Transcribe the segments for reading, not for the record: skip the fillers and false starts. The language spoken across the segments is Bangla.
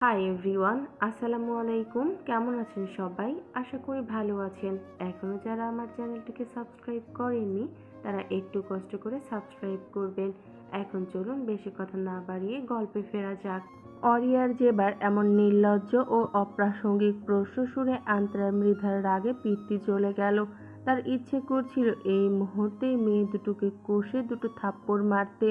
হাই এভরিওয়ান, আসসালামু আলাইকুম। কেমন আছেন সবাই? আশা করি ভালো আছেন। এখনও যারা আমার চ্যানেলটিকে সাবস্ক্রাইব করেননি তারা একটু কষ্ট করে সাবস্ক্রাইব করবেন। এখন চলুন বেশি কথা না বাড়িয়ে গল্পে ফেরা যাক। অরিয়ার যেবার এমন নির্লজ্জ ও অপ্রাসঙ্গিক প্রশ্ন শুনে আন্তরা মৃধার রাগে পিত্তি চলে গেল। তার ইচ্ছে করছিল এই মুহূর্তেই মেয়ে দুটোকে কষে দুটো থাপ্পড় মারতে।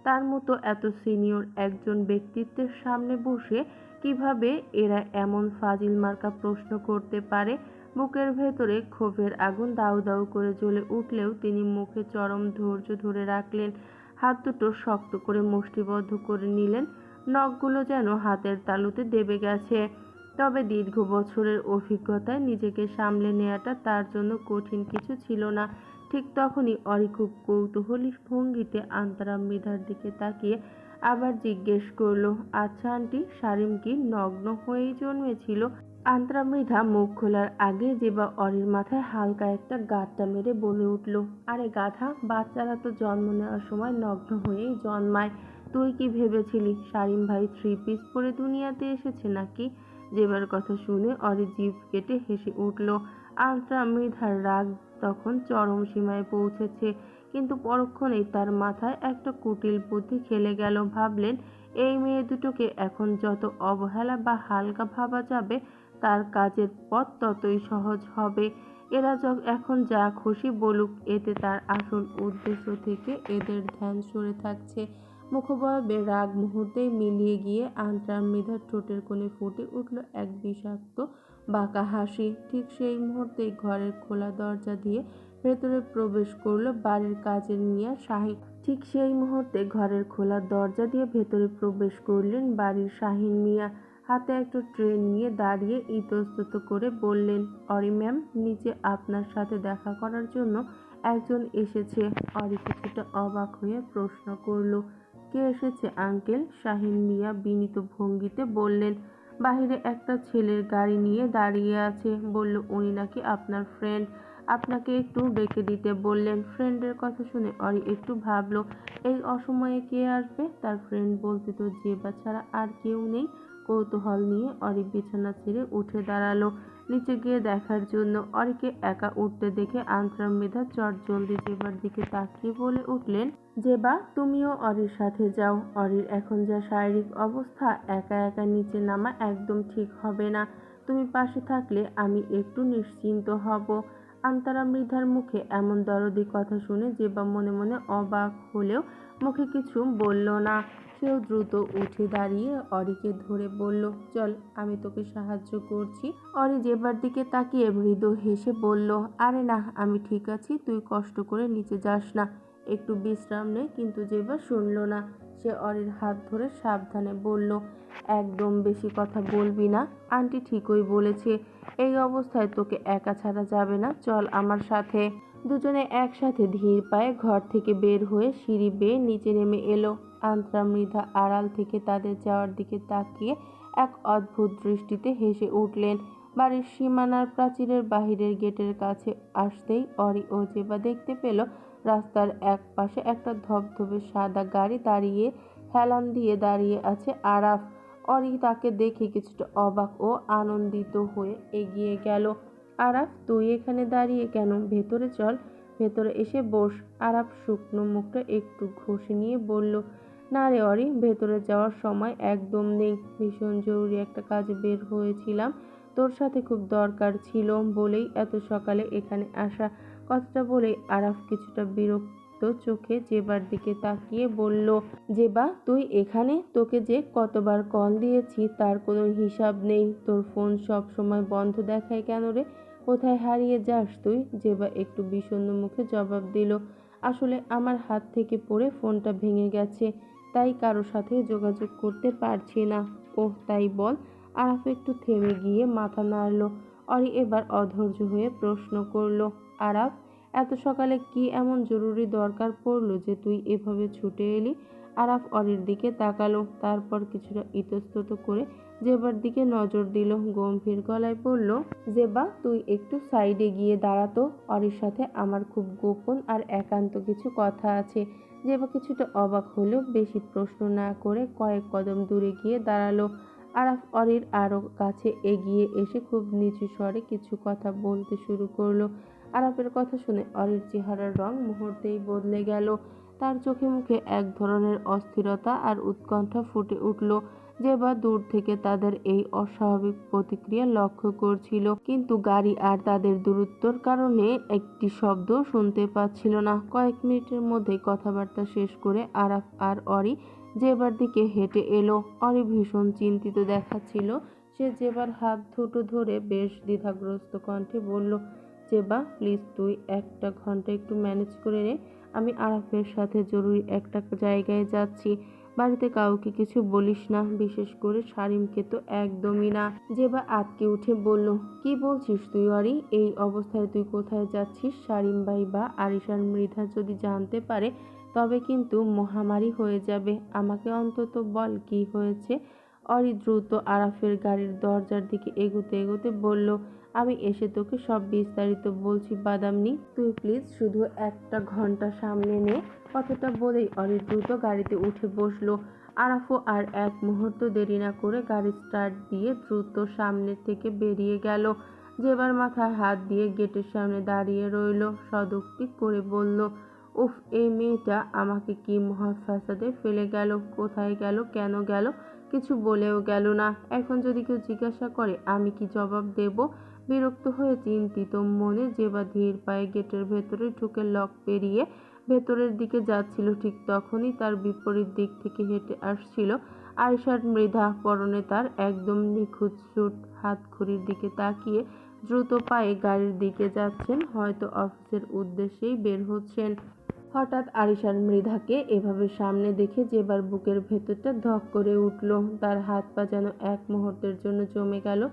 তার মতো এত সিনিয়র একজন ব্যক্তিত্বের সামনে বসে কিভাবে এরা এমন ফাজিল মার্কা প্রশ্ন করতে পারে। বুকের ভেতরে ক্ষোভের আগুন দাউ দাউ করে জ্বলে উঠলেও তিনি মুখে চরম ধৈর্য ধরে রাখলেন। হাত দুটো শক্ত করে মুষ্টিবদ্ধ করে নিলেন। নখগুলো যেন হাতের তালুতে দেবে গেছে। তবে দীর্ঘ বছরের অভিজ্ঞতায় নিজেকে সামলে নেওয়াটা তার জন্য কঠিন কিছু ছিল না। ঠিক তখনই অরি খুব কৌতূহলী ভঙ্গিতে আন্তরা মৃধার দিকে তাকিয়ে আবার জিজ্ঞেস করলো, আচ্ছা আন্টি, সারিম কি নগ্ন হয়েই জন্মেছিল? আন্তরা মৃধা মুখ খোলার আগে যেবা অরির মাথায় হালকা একটা গাঁটটা মেরে বলে উঠল, আরে গাধা, বাচ্চারা তো জন্ম নেওয়ার সময় নগ্ন হয়েই জন্মায়। তুই কি ভেবেছিলি সারিম ভাই থ্রি পিস পরে দুনিয়াতে এসেছে নাকি? যেবার কথা শুনে অরি জিভ কেটে হেসে উঠল। আন্তরা মৃধার রাগ তখন চরম সীমায় পৌঁছেছে, কিন্তু পরক্ষণেই তার মাথায় একটা কুটিল বুদ্ধি খেলে গেল। ভাবলেন, এই মেয়ে দুটোকে এখন যত অবহেলা বা হালকা ভাবা যাবে তার কাজের পথ ততই সহজ হবে। এরা এখন যা খুশি বলুক, এতে তার আসল উদ্দেশ্য থেকে এদের ধ্যান সরে থাকছে। মুখবয়বে রাগ মুহূর্তেই মিলিয়ে গিয়ে আন্তরা মৃধার ঠোঁটের কোণে ফুটে উঠল এক বিষাক্ত বাঁকা হাসি। ঠিক সেই মুহূর্তেই ঘরের খোলা দরজা দিয়ে ভেতরে প্রবেশ করলো বাড়ির কাজের মিয়া শাহিন। ঠিক সেই মুহূর্তে ঘরের খোলা দরজা দিয়ে ভেতরে প্রবেশ করলেন বাড়ির শাহিন মিয়া। হাতে একটা ট্রে নিয়ে দাঁড়িয়ে ইতস্তত করে বললেন, অরি ম্যাম, নিচে আপনার সাথে দেখা করার জন্য একজন এসেছে। অরি কিছুটা অবাক হয়ে প্রশ্ন করলো, কে এসেছে আঙ্কেল? শাহিন মিয়া বিনীত ভঙ্গিতে বললেন, বাহিরে একটা ছেলের গাড়ি নিয়ে দাঁড়িয়ে আছে, বলল উনি নাকি আপনার ফ্রেন্ড, আপনাকে একটু ডেকে দিতে বললেন। ফ্রেন্ডের কথা শুনে অরি একটু ভাবলো, এই অসময়ে কে আসবে? তার ফ্রেন্ড বলতে তো জেবা ছাড়া আর কেউ নেই। কৌতূহল নিয়ে অরি বিছানা ছেড়ে উঠে দাঁড়ালো নিচে গিয়ে দেখার জন্য। অরিকে একা উঠতে দেখে আন্তরা মৃধা চটজলদি জেবার দিকে তাকিয়ে বলে উঠলেন, জেবা, তুমিও অরির সাথে যাও। অরির এখন যা শারীরিক অবস্থা, একা একা নিচে নামা একদম ঠিক হবে না। তুমি পাশে থাকলে আমি একটু নিশ্চিন্ত হব। আন্তরা মৃধার মুখে এমন দরদি কথা শুনে জেবা মনে মনে অবাক হলেও মুখে কিছু বলল না। সেও দ্রুত উঠে দাঁড়িয়ে অরিকে ধরে বলল, চল, আমি তোকে সাহায্য করছি। অরি জেবার দিকে তাকিয়ে মৃদু হেসে বলল, আরে না, আমি ঠিক আছি, তুই কষ্ট করে নিচে যাস না, একটু বিশ্রাম নে। কিন্তু জেবা শুনল না। সে অরির হাত ধরে সাবধানে বলল, একদম বেশি কথা বলবি না, আন্টি ঠিকই বলেছে, এই অবস্থায় তোকে একা ছাড়া যাবে না, চল আমার সাথে। দুজনে একসাথে ধীর পায়ে ঘর থেকে বের হয়ে সিঁড়ি বেয়ে নিচে নেমে এলো। আন্তরা মৃধা আড়াল থেকে তাদের যাওয়ার দিকে তাকিয়ে এক অদ্ভুত দৃষ্টিতে হেসে উঠলেন। বাড়ির সীমানার প্রাচীরের বাহিরের গেটের কাছে আসতেই অরি ও জেবা দেখতে পেল রাস্তার এক পাশে একটা ধবধবে সাদা গাড়ি দাঁড়িয়ে হেলান দিয়ে দাঁড়িয়ে আছে আরাফ। অরি তাকে দেখে কিছুটা অবাক ও আনন্দিত হয়ে এগিয়ে গেল। আরাফ, তুই এখানে দাঁড়িয়ে কেন? ভেতরে চল, ভেতরে এসে বস। আরাফ শুকনো মুখটা একটু ঘষে নিয়ে বলল, না রে অরি, ভেতরে যাওয়ার সময় একদম নেই, ভীষণ জরুরি একটা কাজে বের হয়েছিলাম, তোর সাথে খুব দরকার ছিল বলেই এত সকালে এখানে আসা। কথাটা বলেই আরাফ কিছুটা বিরক্ত চোখে জেবার দিকে তাকিয়ে বলল, জেবা, তুই এখানে? তোকে যে কতবার কল দিয়েছি তার কোনো হিসাব নেই, তোর ফোন সব সময় বন্ধ দেখায় কেন রে? কোথায় হারিয়ে যাস তুই? জেবা একটু বিষণ্ণ মুখে জবাব দিল, আসলে আমার হাত থেকে পড়ে ফোনটা ভেঙে গেছে, তাই কারো সাথে যোগাযোগ করতে পারছি না। ওহ, তাই বল। আরাফ একটু থেমে গিয়ে মাথা নাড়ল। অরি এবার অধৈর্য হয়ে প্রশ্ন করল, আরাফ, এত সকালে কি এমন জরুরি দরকার পড়লো যে তুই এভাবে ছুটে এলি? আরাফ অরির দিকে তাকালো, তারপর কিছুটা ইতস্তত করে জেবার দিকে নজর দিল। গম্ভীর গলায় বলল, জেবা, তুই একটু সাইডে গিয়ে দাঁড়াতো, অরির সাথে আমার খুব গোপন আর একান্ত কিছু কথা আছে। জেবা কিছুটা অবাক হলেও বেশি প্রশ্ন না করে কয়েক কদম দূরে গিয়ে দাঁড়ালো। আরাফ অরির আরো কাছে এগিয়ে এসে খুব নিচু স্বরে কিছু কথা বলতে শুরু করলো। আরাফের কথা শুনে অরির চেহারার রং মুহূর্তেই বদলে গেল। তার চোখে মুখে এক ধরনের অস্থিরতা আর উৎকণ্ঠা ফুটে উঠল। জেবা দূর থেকে তাদের এই অস্বাভাবিক প্রতিক্রিয়া লক্ষ্য করছিল, কিন্তু গাড়ি আর তাদের দূরত্বর কারণে একটি শব্দ শুনতে পাচ্ছিল না। কয়েক মিনিটের মধ্যে কথাবার্তা শেষ করে আরাফ আর অরি জেবার দিকে হেঁটে এলো। অরি ভীষণ চিন্তিত দেখাচ্ছিল। সে জেবার হাত দুটো ধরে বেশ দ্বিধাগ্রস্ত কণ্ঠে বলল, জেবা প্লিজ তুই একটা ঘন্টা একটু ম্যানেজ করে নে। আমি আরাফের সাথে জরুরি একটা জায়গায় যাচ্ছি। বাড়িতে কাউকে কিছু বলিস না, বিশেষ করে শারিমকে তো একদমই না। জেবা আঁতকে উঠে বলল, কি বলছিস তুই অরি? এই অবস্থায় তুই কোথায় যাচ্ছিস? শারিম ভাই বা আরিশান মৃধা যদি জানতে পারে তবে কিন্তু মহামারী হয়ে যাবে। আমাকে অন্তত বল কি হয়েছে। অরি দ্রুত আরাফের গাড়ির দরজার দিকে এগোতে এগোতে বলল, আমি এসে তোকে সব বিস্তারিত বলছি বাদামনি, তুই প্লিজ শুধু একটা ঘন্টা সামনে নে। কথাটা বলেই অরি দ্রুত গাড়িতে উঠে বসলো। আরাফও আর এক মুহূর্ত দেরি না করে গাড়ি স্টার্ট দিয়ে দ্রুত সামনের থেকে বেরিয়ে গেল। জেবার মাথায় হাত দিয়ে গেটের সামনে দাঁড়িয়ে রইল, সদুক্তি করে বলল, উফ, এই মেয়েটা আমাকে কি মহা ফ্যাসাদে ফেলে গেল। কোথায় গেল, কেন গেল, কিছু বলেও গেল না। এখন যদি কেউ জিজ্ঞাসা করে আমি কি জবাব দেব? বিরক্ত হয়ে চিন্তিত মনে জেবা ধীর পায়ে গেটের ভেতরে ঢুকে লক পেরিয়ে ভেতরের দিকে যাচ্ছিল। ঠিক তখনই তার বিপরীত দিক থেকে হেঁটে আসছিল আরিশান মৃধা। পরনে তার একদম নিখুঁত স্যুট, হাত ঘড়ির দিকে তাকিয়ে দ্রুত পায়ে গাড়ির দিকে যাচ্ছেন, হয়তো অফিসের উদ্দেশ্যেই বের হচ্ছেন। হঠাৎ আরিশান মৃধাকে এভাবে সামনে দেখে জেবার বুকের ভেতরটা ধক করে উঠল। তার হাত পা যেন এক মুহূর্তের জন্য জমে গেল।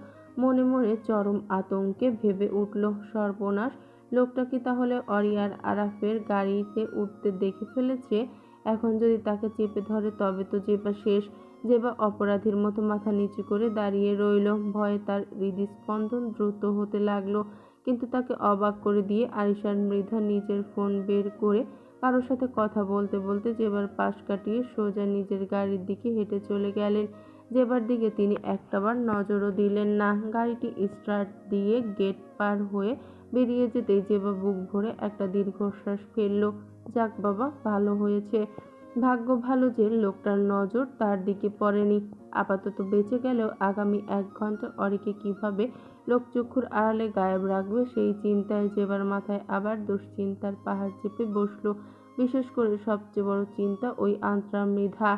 মনে মনে চরম আতঙ্কে ভেবে উঠল, সর্বনাশ, লোকটা কি তাহলে অরি আর আরাফের গাড়িতে উঠতে দেখে ফেলেছে? এখন যদি তাকে চেপে ধরে তবে তো জেবা শেষ। জেবা অপরাধীর মতো মাথা নিচু করে দাঁড়িয়ে রইল। ভয়ে তার হৃদস্পন্দন দ্রুত হতে লাগলো। কিন্তু তাকে অবাক করে দিয়ে আরিশান মৃধা নিজের ফোন বের করে কারোর সাথে কথা বলতে বলতে জেবার পাশ কাটিয়ে সোজা নিজের গাড়ির দিকে হেঁটে চলে গেলেন। জেবার দিকে তিনি একটাবার নজরও দিলেন না। গাড়িটি স্টার্ট দিয়ে গেট পার হয়ে বেরিয়ে যেতেই জেবা বুক ভরে একটা দীর্ঘশ্বাস ফেলল। যাক বাবা, ভালো হয়েছে। ভাগ্য ভালো যে লোকটার নজর তার দিকে পড়েনি। আপাতত বেঁচে গেলেও আগামী 1 ঘন্টা অরিকে কিভাবে লোকচক্ষুর আড়ালে গায়েব রাখবে সেই চিন্তায় জেবার মাথায় আবার দুশ্চিন্তার পাহাড় চেপে বসল। বিশেষ করে সবচেয়ে বড় চিন্তা ওই আন্ত্রা মৃধা।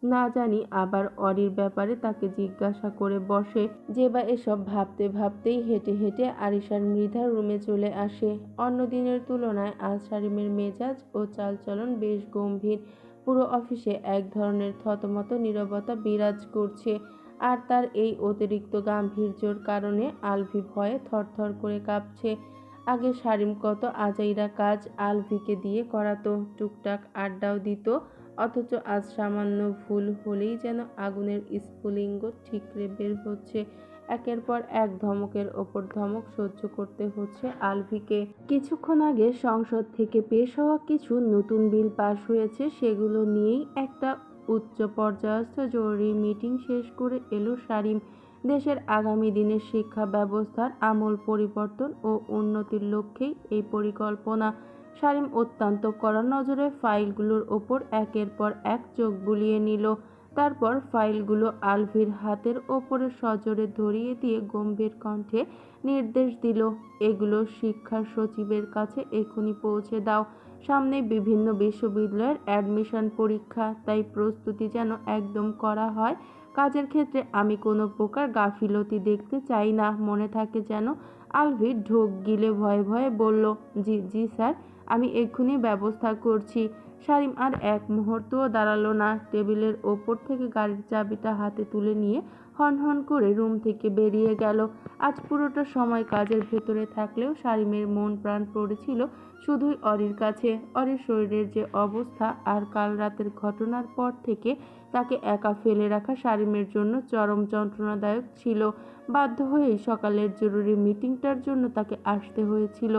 না জানি আবার অরির ব্যাপারে তাকে জিজ্ঞাসা করে বসে। জেবা এসব ভাবতে ভাবতেই হেঁটে হেঁটে আরিশান মৃধার রুমে চলে আসে। অন্য দিনের তুলনায় আজ শারিমের মেজাজ ও চালচলন বেশ গম্ভীর। পুরো অফিসে এক ধরনের থতমত নীরবতা বিরাজ করছে। আর তার এই অতিরিক্ত গাম্ভীর্যর কারণে আলভি ভয়ে থরথর করে কাঁপছে। আগে শারিম কত আজাইরা কাজ আলভিকে দিয়ে করাতো, টুকটাক আড্ডাও দিত, অথচ আজ সামান্য ভুল হলেই যেন আগুনের স্ফুলিঙ্গ ঠিকরে বের হচ্ছে। একের পর এক ধমকের ওপর ধমক সহ্য করতে হচ্ছে আলভিকে। কিছুক্ষণ আগে সংসদ থেকে পেশ হওয়া কিছু নতুন বিল পাশ হয়েছে, সেগুলো নিয়েই একটা উচ্চ পর্যায়স্থ জরুরি মিটিং শেষ করে এলো শারিম। দেশের আগামী দিনের শিক্ষা ব্যবস্থার আমূল পরিবর্তন ও উন্নতির লক্ষ্যেই এই পরিকল্পনা। শারিম অত্যন্ত কড়া নজরে ফাইলগুলোর ওপর একের পর এক চোখ বুলিয়ে নিল। তারপর ফাইলগুলো আলভির হাতের ওপরে সজোরে ধরিয়ে দিয়ে গম্ভীর কণ্ঠে নির্দেশ দিল, এগুলো শিক্ষা সচিবের কাছে এখনই পৌঁছে দাও। সামনে বিভিন্ন বিশ্ববিদ্যালয়ের অ্যাডমিশন পরীক্ষা, তাই প্রস্তুতি যেন একদম করা হয়। কাজের ক্ষেত্রে আমি কোনো প্রকার গাফিলতি দেখতে চাই না, মনে থাকে যেন। আলভি ঢোক গিলে ভয়ে ভয়ে বলল, জি জি স্যার, আমি এক্ষুনি ব্যবস্থা করছি। শারিম আর এক মুহূর্তও দাঁড়ালো না। টেবিলের ওপর থেকে গাড়ির চাবিটা হাতে তুলে নিয়ে হনহন করে রুম থেকে বেরিয়ে গেল। আজ পুরোটা সময় কাজের ভেতরে থাকলেও শারিমের মন প্রাণ পড়েছিল শুধুই অরির কাছে। অরির শরীরের যে অবস্থা আর কাল রাতের ঘটনার পর থেকে তাকে একা ফেলে রাখা শারীমের জন্য চরম যন্ত্রণাদায়ক ছিল। বাধ্য হয়েই সকালের জরুরি মিটিংটার জন্য তাকে আসতে হয়েছিল।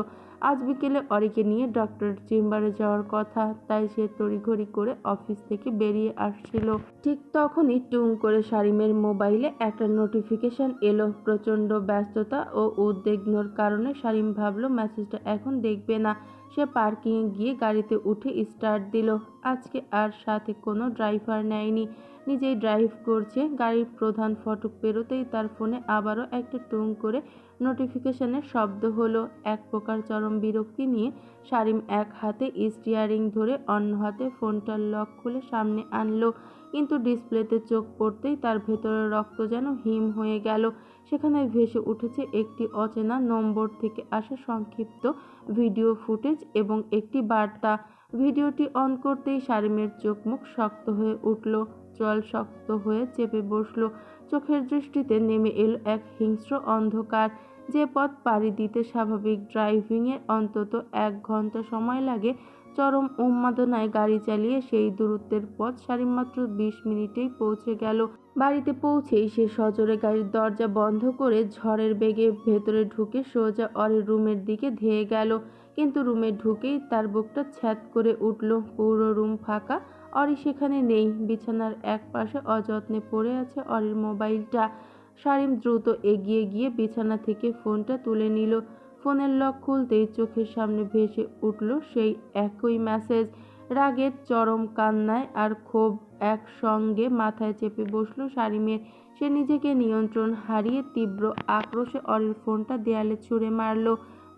আজ বিকেলে অরিকে নিয়ে ডক্টরের চেম্বারে যাওয়ার কথা, তাই সে তড়িঘড়ি করে অফিস থেকে বেরিয়ে আসছিল। ঠিক তখনই টুং করে শারীমের মোবাইলে একটা নোটিফিকেশন এলো। প্রচণ্ড ব্যস্ততা ও উদ্বিগ্নর কারণে শারীম ভাবল মেসেজটা এখন দেখবে না। সে পার্কিংয়ে গিয়ে গাড়িতে উঠে স্টার্ট দিল। আজকে আর সাথে কোনো ড্রাইভার নেয়নি, নিজেই ড্রাইভ করছে। গাড়ির প্রধান ফটক পেরোতেই তার ফোনে আবারও একটা টুং করে নোটিফিকেশনের শব্দ হলো। এক প্রকার চরম বিরক্তি নিয়ে শারীম এক হাতে স্টিয়ারিং ধরে অন্য হাতে ফোনটার লক খুলে সামনে আনলো, কিন্তু ডিসপ্লেতে চোখ পড়তেই তার ভেতরের রক্ত যেন হিম হয়ে গেল। সেখানে ভেসে উঠেছে একটি অচেনা নম্বর থেকে আসা সংক্ষিপ্ত ভিডিও ফুটেজ এবং একটি বার্তা। ভিডিওটি অন করতেই শারীমের চোখ মুখ শক্ত হয়ে উঠল, চোয়াল শক্ত হয়ে চেপে বসলো। চোখের দৃষ্টিতে নেমে এলো এক হিংস্র অন্ধকার। যে পথ পাড়ি দিতে স্বাভাবিক ড্রাইভিংয়ে অন্তত 1 ঘন্টা সময় লাগে, চরম উন্মাদনায় গাড়ি চালিয়ে সেই দূরত্বের পথ শারীম মাত্র 20 মিনিটেই পৌঁছে গেল। বাড়িতে পৌঁছেই সে সজোরে গাড়ির দরজা বন্ধ করে ঝড়ের বেগে ভেতরে ঢুকে সোজা অরির রুমের দিকে ধেয়ে গেল। কিন্তু রুমে ঢুকেই তার বুকটা ছ্যাদ করে উঠল। পুরো রুম ফাঁকা, অরি সেখানে নেই। বিছানার এক পাশে অযত্নে পড়ে আছে অরির মোবাইলটা। শারীম দ্রুত এগিয়ে গিয়ে বিছানা থেকে ফোনটা তুলে নিল। ফোনের লক খুলতেই চোখের সামনে ভেসে উঠল সেই একই মেসেজ। রাগের চরম কান্নায় আর ক্ষোভ একসঙ্গে মাথায় চেপে বসল শারীমের। সে নিজেকে নিয়ন্ত্রণ হারিয়ে তীব্র আক্রোশে অরির ফোনটা দেয়ালে ছুঁড়ে মারল।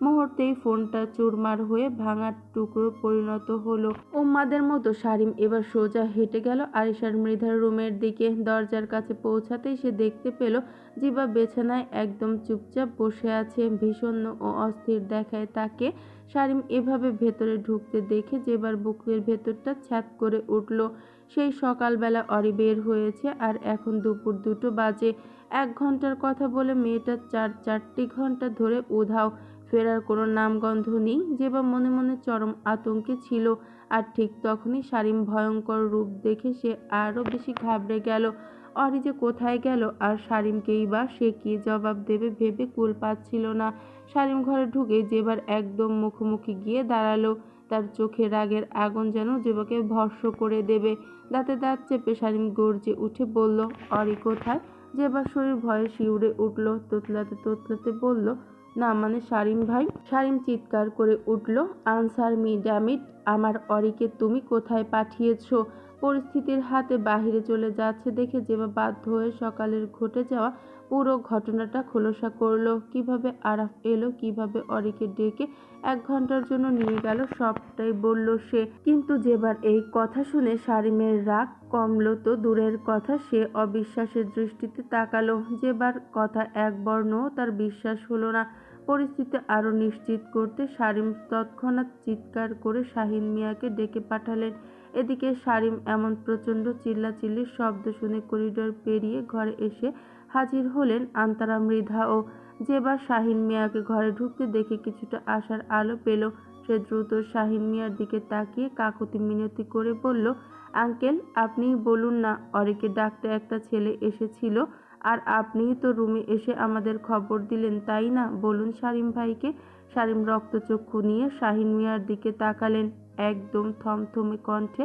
মুহূর্তেই ফোনটা চুরমার হয়ে ভাঙা টুকরো পরিণত হলো। উন্মাদের মতো শারীম এবার সোজা হেঁটে গেল আরিশার মৃধার রুমের দিকে। দরজার কাছে পৌঁছাতেই সে দেখতে পেল জিবা বিছানায় একদম চুপচাপ বসে আছে, বিষণ্ণ ও অস্থির দেখায় তাকে। শারীম এভাবে ভেতরে ঢুকতে দেখে জেবার বুকের ভেতরটা ছ্যাদ করে উঠল। সেই সকালবেলা অরি বের হয়েছে আর এখন দুপুর 2টো বাজে। 1 ঘন্টার কথা বলে মেয়েটা 4টি ঘন্টা ধরে উধাও, ফেরার কোনো নামগন্ধ নেই। জেবা মনে মনে চরম আতঙ্কে ছিল। আর ঠিক তখনই শারীম ভয়ঙ্কর রূপ দেখে সে আরও বেশি ঘাবড়ে গেল। অরি যে কোথায় গেল আর শারীমকেই বা সে কি জবাব দেবে ভেবে কুল পাচ্ছিল না। শারীম ঘরে ঢুকে জেবার একদম মুখোমুখি গিয়ে দাঁড়ালো। তার চোখে রাগের আগুন যেন জেবাকে ভস্ম করে দেবে। দাঁতে দাঁত চেপে শারীম গর্জে উঠে বলল, অরি কোথায়? জেবার শরীর ভয়ে শিউরে উঠল। তোতলাতে তোতলাতে বলল, না মানে শারীম ভাই। শারীম চিৎকার করে উঠল, আনসার মি ড্যামিট, আমার অরিকে তুমি কোথায় পাঠিয়েছ? পরিস্থিতির হাতে বাহিরে চলে যাচ্ছে দেখে জেবা বাধ্য হয়ে সকালের ঘটে যাওয়া পুরো ঘটনাটা খোলসা করলো। কিভাবে আরাফ এলো, কিভাবে অরিকে ডেকে 1 ঘন্টার জন্য নিয়ে গেল, সবটাই বলল সে। কিন্তু জেবার এই কথা শুনে শারীমের রাগ কমলো তো দূরের কথা, সে অবিশ্বাসের দৃষ্টিতে তাকালো। জেবার কথা এক বর্ণও তার বিশ্বাস হলো না। পরিস্থিতি আরও নিশ্চিত করতে শারীম তৎক্ষণাৎ চিৎকার করে শাহিন মিয়াকে ডেকে পাঠালেন। এদিকে শারীম এমন প্রচণ্ড চিল্লাচিল্লির শব্দ শুনে করিডোর পেরিয়ে ঘরে এসে হাজির হলেন আন্তারা, মৃধা ও জেবা। শাহিন মিয়াকে ঘরে ঢুকতে দেখে কিছুটা আশার আলো পেল। সে দ্রুত শাহিন মিয়ার দিকে তাকিয়ে কাকুতি মিনতি করে বলল, আঙ্কেল আপনিই বলুন না, অরিকে ডাকতে একটা ছেলে এসেছিল আর আপনিই তো রুমে এসে আমাদের খবর দিলেন, তাই না? বলুন শারীম ভাইকে। শারীম রক্তচক্ষু নিয়ে শাহিন মিয়ার দিকে তাকালেন। একদম থমথমে কণ্ঠে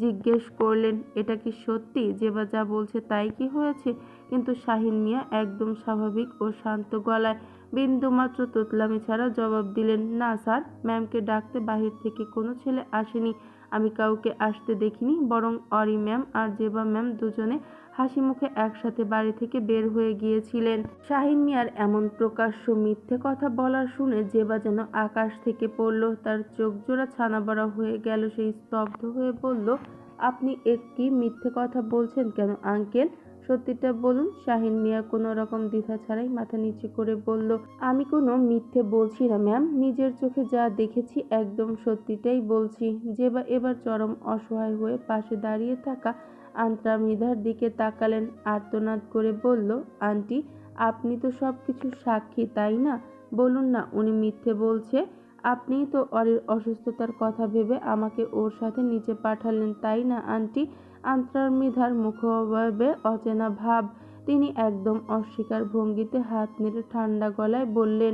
জিজ্ঞেস করলেন, এটা কি সত্যি? জেবা যা বলছে তাই কি হয়েছে? কিন্তু শাহিন মিয়া একদম স্বাভাবিক ও শান্ত গলায় বিন্দুমাত্র তোতলামি ছাড়া জবাব দিলেন, না স্যার, ম্যামকে ডাকতে বাহির থেকে কোনো ছেলে আসেনি, আমি কাউকে আসতে দেখিনি। বরং অরি ম্যাম আর জেবা ম্যাম দুজনে হাসি মুখে একসাথে বাড়ি থেকে বের হয়ে গিয়েছিলেন। শাহিন মিয়ার এমন প্রকাশ্য মিথ্যে কথা বলা শুনে জেবা যেন আকাশ থেকে পড়ল। তার চোখ জোড়া ছানাবড়া হয়ে গেল। সেই স্তব্ধ হয়ে বলল, আপনি কি মিথ্যে কথা বলছেন কেন আঙ্কেল? সত্যিটা বলুন। শাহিন মিয়া কোনো রকম দ্বিধা ছাড়াই মাথা নিচু করে বলল, আমি কোনো মিথ্যে বলছি না ম্যাম, নিজের চোখে যা দেখেছি একদম সত্যিটাই বলছি। জেবা এবার চরম অসহায় হয়ে পাশে দাঁড়িয়ে থাকা আন্ত্রা মৃধার দিকে তাকালেন, আর্তনাদ করে বলল, আন্টি আপনি তো সব কিছুর সাক্ষী, তাই না? বলুন না উনি মিথ্যে বলছে। আপনিই তো অরির অসুস্থতার কথা ভেবে আমাকে ওর সাথে নিচে পাঠালেন, তাই না আন্টি? আন্তরার মৃধার মুখভাবে অচেনা ভাব। তিনি একদম অস্বীকার ভঙ্গিতে হাত নেড়ে ঠান্ডা গলায় বললেন,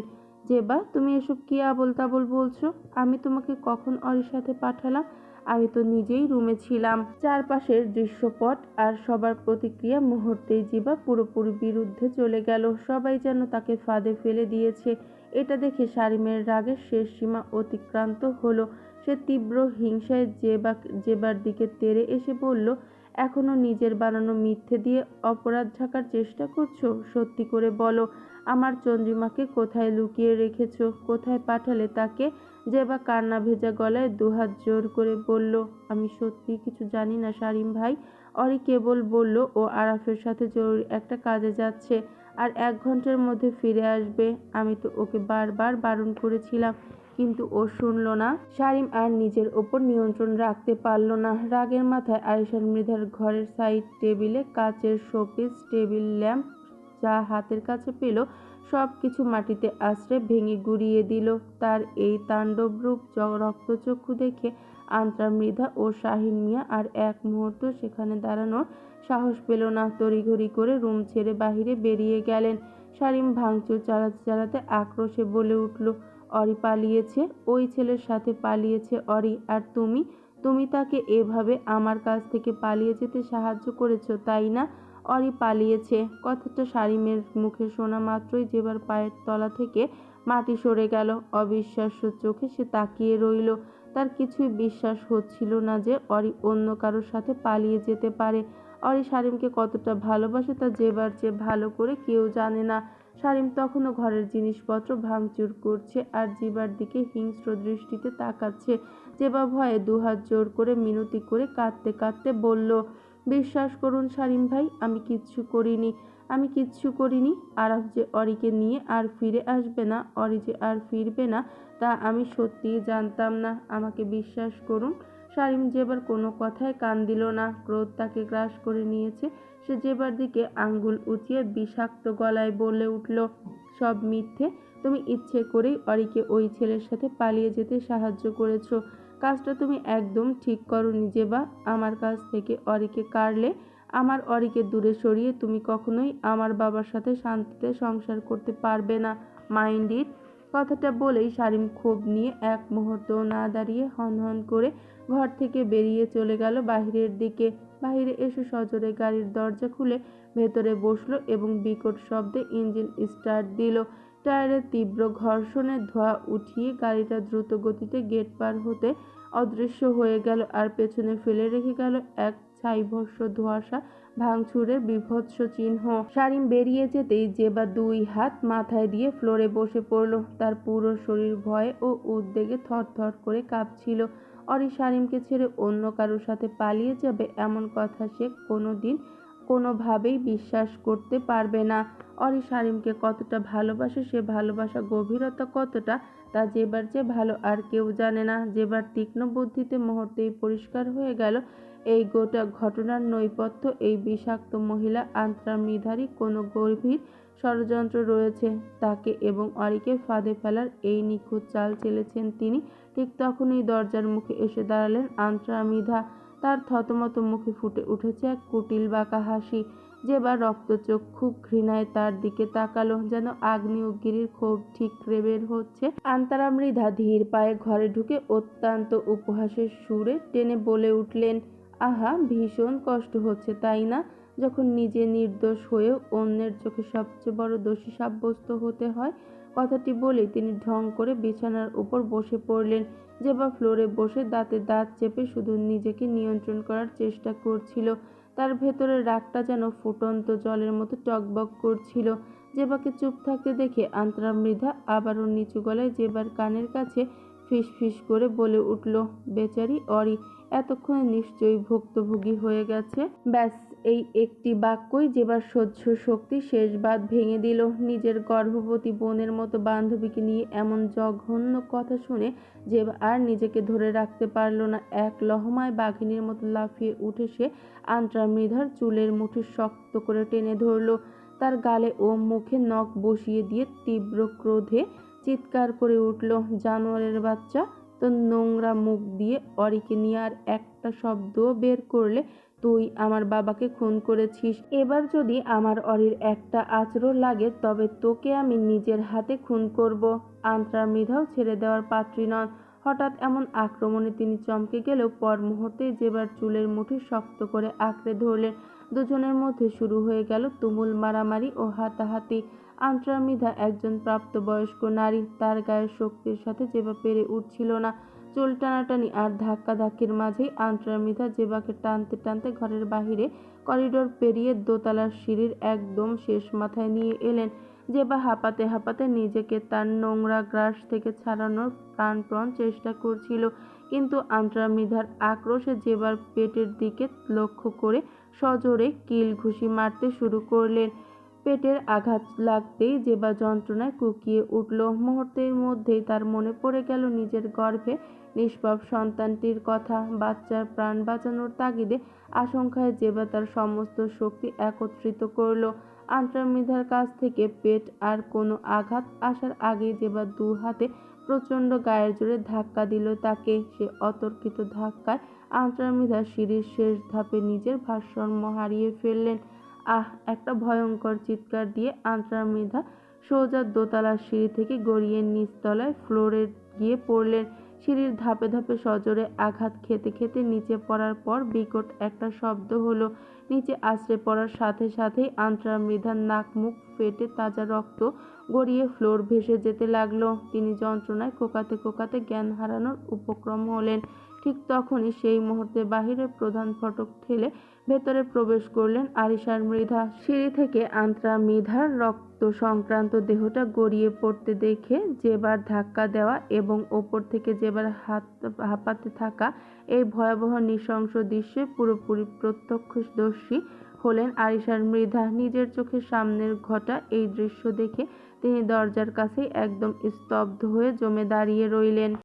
জেবা, তুমি এসব কি আবোল তাবোল বলছো? আমি তোমাকে কখন অরির সাথে পাঠালাম? আমি তো নিজেই রুমে ছিলাম। চারপাশের দৃশ্যপট আর সবার প্রতিক্রিয়া মুহূর্তেই জিবা পুরোপুরি বিরুদ্ধে চলে গেল। সবাই যেন তাকে ফাঁদে ফেলে দিয়েছে। এটা দেখে শারিমের রাগের শেষ সীমা অতিক্রান্ত হলো। সে তীব্র হিংসায় জেবার দিকে তেড়ে এসে বলল, এখনো নিজের বানানো মিথ্যে দিয়ে অপরাধ ঢাকার চেষ্টা করছো? সত্যি করে বলো, আমার চন্দ্রিমাকে কোথায় লুকিয়ে রেখেছো? কোথায় পাঠালে তাকে? জেবা কান্না ভেজা গলায় দুহাত জোর করে বলল, আমি সত্যি কিছু জানি না শারিম ভাই। অরি কেবল বলল ও আরাফের সাথে জরুরি একটা কাজে যাচ্ছে আর 1 ঘন্টার মধ্যে ফিরে আসবে। আমি তো ওকে বারবার বারণ করেছিলাম, কিন্তু ও শুনল না। শারিম আর নিজের ওপর নিয়ন্ত্রণ রাখতে পারল না। রাগের মাথায় আয়েশার মৃধার ঘরের সাইড টেবিলে কাচের শোপিস, টেবিল ল্যাম্প যা হাতের কাছে পেল সব কিছু মাটিতে আছড়ে ভেঙে গুঁড়িয়ে দিল। তার এই তাণ্ডব রূপ রক্তচক্ষু দেখে আন্তরা, মৃধা ও শাহিন মিয়া আর এক মুহূর্ত সেখানে দাঁড়ানোর সাহস পেল না। তড়িঘড়ি করে রুম ছেড়ে বাহিরে বেরিয়ে গেলেন। শারিম ভাঙচুর চালাতে চালাতে আক্রোশে বলে উঠল, অরি পালিয়েছে, ওই ছেলের সাথে পালিয়েছে অরি। আর তুমি তাকে এভাবে আমার কাছ থেকে পালিয়ে যেতে সাহায্য করেছো, তাই না? অরি পালিয়েছে কথাটা শারিমের মুখে শোনা মাত্রই জেবার পায়ের তলা থেকে মাটি সরে গেল। অবিশ্বাস্য চোখে সে তাকিয়ে রইল। তার কিছুই বিশ্বাস হচ্ছিল না যে অরি অন্য কারোর সাথে পালিয়ে যেতে পারে। অরি শারিমকে কতটা ভালোবাসে তা জেবার চেয়ে ভালো করে কেউ জানে না। শারিম তখনও ঘরের জিনিসপত্র ভাঙচুর করছে আর জেবার দিকে হিংস্র দৃষ্টিতে তাকাচ্ছে। জেবা ভয়ে দুহাত জোর করে মিনতি করে কাঁদতে কাঁদতে বলল, বিশ্বাস করুন শারিম ভাই, আমি কিচ্ছু করিনি। আরাফ যে অরিকে নিয়ে আর ফিরে আসবে না, অরি যে আর ফিরবে না, তা আমি সত্যিই জানতাম না। আমাকে বিশ্বাস করুন। শারিম জেবার কোনো কথায় কান দিল না। ক্রোধ তাকে গ্রাস করে নিয়েছে। সে জেবার দিকে আঙ্গুল উঁচিয়ে বিষাক্ত গলায় বলে উঠল, সব মিথ্যে। তুমি ইচ্ছে করেই অরিকে ওই ছেলের সাথে পালিয়ে যেতে সাহায্য করেছো। কাজটা তুমি একদম ঠিক করোনি জেবা। আমার কাছ থেকে অরিকে কাড়লে, আমার অরিকে দূরে সরিয়ে তুমি কখনোই আমার বাবার সাথে শান্তিতে সংসার করতে পারবে না। Mind it. কথাটা বলেই শারিম ক্ষোভ নিয়ে এক মুহূর্তও না দাঁড়িয়ে হনহন করে ঘর থেকে বেরিয়ে চলে গেল বাহিরের দিকে। বাহিরে এসে সজোরে গাড়ির দরজা খুলে ভেতরে বসলো এবং বিকট শব্দে ইঞ্জিন স্টার্ট দিল। টায়ারের তীব্র ঘর্ষণের ধোঁয়া উঠিয়ে গাড়িটা দ্রুত গতিতে গেট পার হতে অদৃশ্য হয়ে গেল আর পেছনে ফেলে রেখে গেল এক ছাইভস্ম ধোঁয়াশা ভাঙচুরের বীভৎস চিহ্ন। শারিম বেরিয়ে যেতেই জেবা 2 হাত মাথায় দিয়ে ফ্লোরে বসে পড়ল। তার পুরো শরীর ভয়ে ও উদ্বেগে থরথর করে কাঁপছিল। অরি শারিমকে ছেড়ে অন্য কারোর সাথে পালিয়ে যাবে এমন কথা সে কোনোভাবেই বিশ্বাস করতে পারবে না। অরি শারিমকে কতটা ভালোবাসে, সে ভালোবাসা গভীরতা কতটা, তা জেবার চেয়ে ভালো আর কেউ জানে না। জেবার তীক্ষ্ণ বুদ্ধিতে মুহূর্তেই পরিষ্কার হয়ে গেল এই গোটা ঘটনার নৈপথ্য। এই বিষাক্ত মহিলা আন্তরা মৃধারই কোনো গভীর ষড়যন্ত্র রয়েছে। তাকে এবং অরিকে ফাঁদে ফেলার এই নিখুঁত চাল চেলেছেন তিনি। ঠিক তখনই দরজার মুখে এসে দাঁড়ালেন আন্তরা মৃধা। তার থতমত মুখে ফুটে উঠেছে এক কুটিল বাঁকা হাসি। জেবা রক্তচক্ষু ঘৃণায় তার দিকে তাকালো, যেন আগ্নেয়গিরির ক্ষোভ ঠিকরে বের হচ্ছে। আন্তরা মৃধা ধীর পায়ে ঘরে ঢুকে অত্যন্ত উপহাসের সুরে টেনে বলে উঠলেন, আহা, ভীষণ কষ্ট হচ্ছে তাই না, যখন নিজে নির্দোষ হয়েও অন্যের চোখে সবচেয়ে বড় দোষী সাব্যস্ত হতে হয়। কথাটি বলেই তিনি ঢং করে বিছানার উপর বসে পড়লেন। জেবা ফ্লোরে বসে দাঁতে দাঁত চেপে শুধু নিজেকে নিয়ন্ত্রণ করার চেষ্টা করছিল। তার ভেতরের রাগটা যেন ফুটন্ত জলের মতো টগবগ করছিল। জেবাকে চুপ থাকতে দেখে আন্তরা মৃধা আবারও নিচু গলায় জেবার কানের কাছে ফিসফিস করে বলে উঠল, বেচারি অরি এতক্ষণে নিশ্চয়ই ভুক্তভোগী হয়ে গেছে। ব্যাস, এই একটি বাক্যই জেবার সহ্য শক্তি শেষ বাঁধ ভেঙে দিল। নিজের গর্ভবতী বোনের মতো বান্ধবীকে নিয়ে এমন জঘন্য কথা শুনে জেবা আর নিজেকে ধরে রাখতে পারল না। এক লহমায় বাঘিনীর মতো লাফিয়ে উঠে সে আন্তরা মৃধার চুলের মুঠি শক্ত করে টেনে ধরল। তার গালে ও মুখে নখ বসিয়ে দিয়ে তীব্র ক্রোধে চিৎকার করে উঠল, জানোয়ারের বাচ্চা, তোর নোংরা মুখ দিয়ে অরিকে নিয়ে আর একটা শব্দও বের করলে তুই আমার বাবাকে খুন করেছিস। এবার যদি আমার অরির একটা আঁচড়ও লাগে তবে তোকে আমি নিজের হাতে খুন করব। আন্ত্রা মৃধাও ছেড়ে দেওয়ার পাত্রী নন। হঠাৎ এমন আক্রমণে তিনি চমকে গেলেও পর মুহূর্তেই জেবার চুলের মুঠি শক্ত করে আঁকড়ে ধরলেন। দুজনের মধ্যে শুরু হয়ে গেল তুমুল মারামারি ও হাতাহাতি। আন্ত্রা মৃধা একজন প্রাপ্তবয়স্ক নারী, তার গায়ের শক্তির সাথে জেবা পেরে উঠছিল না। চুল টানাটানি আর ধাক্কাধাক্কির মাঝেই আন্ত্রা মৃধা জেবাকে টানতে টানতে ঘরের বাহিরে করিডোর পেরিয়ে দোতলার সিঁড়ির একদম শেষ মাথায় নিয়ে এলেন। জেবা হাঁপাতে হাঁপাতে নিজেকে তার নোংরা গ্রাস থেকে ছাড়ানোর প্রাণপণ চেষ্টা করছিল, কিন্তু আন্ত্রা মৃধার আক্রোশে জেবার পেটের দিকে লক্ষ্য করে সজোরে কিল ঘুষি মারতে শুরু করলেন। পেটের আঘাত লাগতেই জেবা যন্ত্রণায় কুঁকিয়ে উঠল। মুহূর্তের মধ্যেই তার মনে পড়ে গেল নিজের গর্ভে নিষ্পাপ সন্তানটির কথা। বাচ্চার প্রাণ বাঁচানোর তাগিদে আশঙ্কায় জেবা তার সমস্ত শক্তি একত্রিত করল। আন্ত্রা মৃধার কাছ থেকে পেট আর কোনো আঘাত আসার আগেই জেবা দু হাতে প্রচণ্ড গায়ের জোরে ধাক্কা দিল তাকে। সে অতর্কিত ধাক্কায় আন্ত্রা মৃধা সিঁড়ির শেষ ধাপে নিজের ভারসাম্য হারিয়ে ফেললেন। আহ! একটা ভয়ঙ্কর চিৎকার দিয়ে আন্ত্রা মৃধা সোজা দোতলার সিঁড়ি থেকে গড়িয়ে নিচতলায় ফ্লোরে গিয়ে পড়লেন। সিঁড়ির ধাপে ধাপে সজোরে আঘাত খেতে খেতে নিচে পড়ার পর বিকট একটা শব্দ হলো। নিচে আছড়ে পড়ার সাথে সাথেই আন্ত্রা মৃধার নাক মুখ ফেটে তাজা রক্ত গড়িয়ে ফ্লোর ভেসে যেতে লাগলো। তিনি যন্ত্রণায় কোকাতে কোকাতে জ্ঞান হারানোর উপক্রম হলেন। ঠিক তখনই সেই মুহূর্তে বাহিরের প্রধান ফটক ঠেলে ভেতরে প্রবেশ করলেন আরিশার মৃধা। সিঁড়ি থেকে আন্ত্রা মৃধার রক্ত সংক্রান্ত দেহটা গড়িয়ে পড়তে দেখে জেবার ধাক্কা দেওয়া এবং ওপর থেকে জেবার হাত হাঁপাতে থাকা এই ভয়াবহ নৃশংস দৃশ্যে পুরোপুরি প্রত্যক্ষদর্শী হলেন আরিশার মৃধা। নিজের চোখের সামনের ঘটা এই দৃশ্য দেখে তিনি দরজার কাছেই একদম স্তব্ধ হয়ে জমে দাঁড়িয়ে রইলেন।